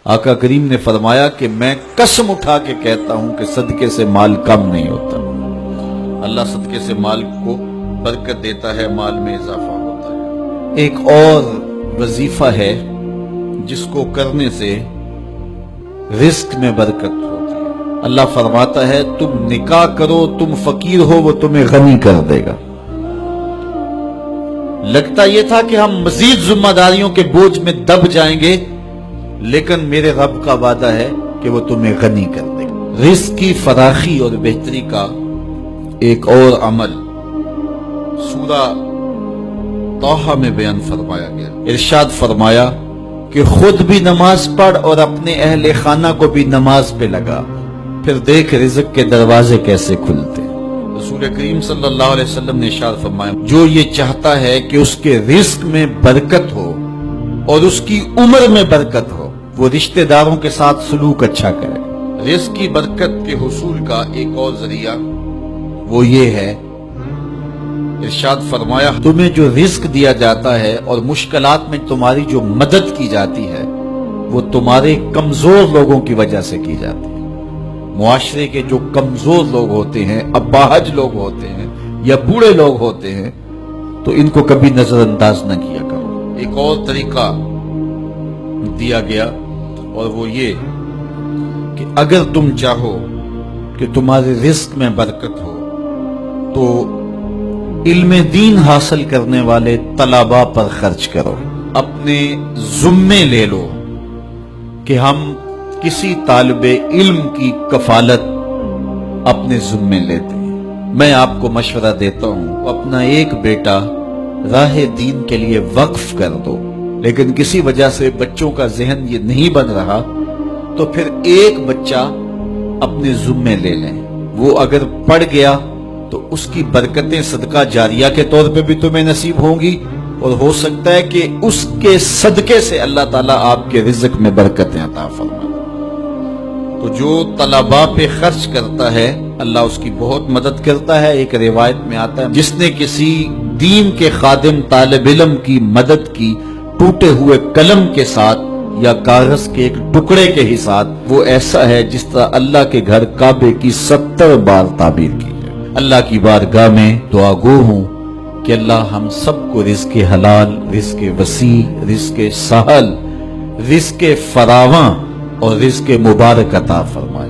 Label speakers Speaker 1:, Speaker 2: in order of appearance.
Speaker 1: آقا کریم نے فرمایا کہ میں قسم اٹھا کے کہتا ہوں کہ صدقے سے مال کم نہیں ہوتا. اللہ صدقے سے مال کو برکت دیتا ہے، مال میں اضافہ ہوتا ہے. ایک اور وظیفہ ہے جس کو کرنے سے رزق میں برکت ہوتی ہے. اللہ فرماتا ہے تم نکاح کرو، تم فقیر ہو وہ تمہیں غنی کر دے گا. لگتا یہ تھا کہ ہم مزید ذمہ داریوں کے بوجھ میں دب جائیں گے، لیکن میرے رب کا وعدہ ہے کہ وہ تمہیں غنی کر دے گا. رزق کی فراخی اور بہتری کا ایک اور عمل سورہ طٰہٰ میں بیان فرمایا گیا. ارشاد فرمایا کہ خود بھی نماز پڑھ اور اپنے اہل خانہ کو بھی نماز پہ لگا، پھر دیکھ رزق کے دروازے کیسے کھلتے. رسول کریم صلی اللہ علیہ وسلم نے ارشاد فرمایا جو یہ چاہتا ہے کہ اس کے رزق میں برکت ہو اور اس کی عمر میں برکت ہو، وہ رشتہ داروں کے ساتھ سلوک اچھا کرے. رزق کی برکت کے حصول کا ایک اور ذریعہ وہ یہ ہے، ارشاد فرمایا تمہیں جو رزق دیا جاتا ہے اور مشکلات میں تمہاری جو مدد کی جاتی ہے وہ تمہارے کمزور لوگوں کی وجہ سے کی جاتی ہے. معاشرے کے جو کمزور لوگ ہوتے ہیں، اپاہج لوگ ہوتے ہیں یا بوڑھے لوگ ہوتے ہیں، تو ان کو کبھی نظر انداز نہ کیا کرو. ایک اور طریقہ دیا گیا اور وہ یہ کہ اگر تم چاہو کہ تمہارے رزق میں برکت ہو تو علم دین حاصل کرنے والے طلباء پر خرچ کرو. اپنے ذمے لے لو کہ ہم کسی طالب علم کی کفالت اپنے ذمے لیتے ہیں. میں آپ کو مشورہ دیتا ہوں اپنا ایک بیٹا راہ دین کے لیے وقف کر دو، لیکن کسی وجہ سے بچوں کا ذہن یہ نہیں بن رہا تو پھر ایک بچہ اپنے ذمے لے لیں. وہ اگر پڑھ گیا تو اس کی برکتیں صدقہ جاریہ کے طور پہ بھی تمہیں نصیب ہوں گی، اور ہو سکتا ہے کہ اس کے صدقے سے اللہ تعالیٰ آپ کے رزق میں برکتیں عطا فرمائے. تو جو طلباء پہ خرچ کرتا ہے اللہ اس کی بہت مدد کرتا ہے. ایک روایت میں آتا ہے جس نے کسی دین کے خادم طالب علم کی مدد کی ٹوٹے ہوئے قلم کے ساتھ یا کاغذ کے ایک ٹکڑے کے ہی ساتھ، وہ ایسا ہے جس طرح اللہ کے گھر کعبے کی 70 بار تعمیر کی ہے. اللہ کی بارگاہ میں دعا گو ہوں کہ اللہ ہم سب کو رزق حلال، رزق وسیع، رزق سہل، رزق فراواں اور رزق مبارک عطا فرمائے.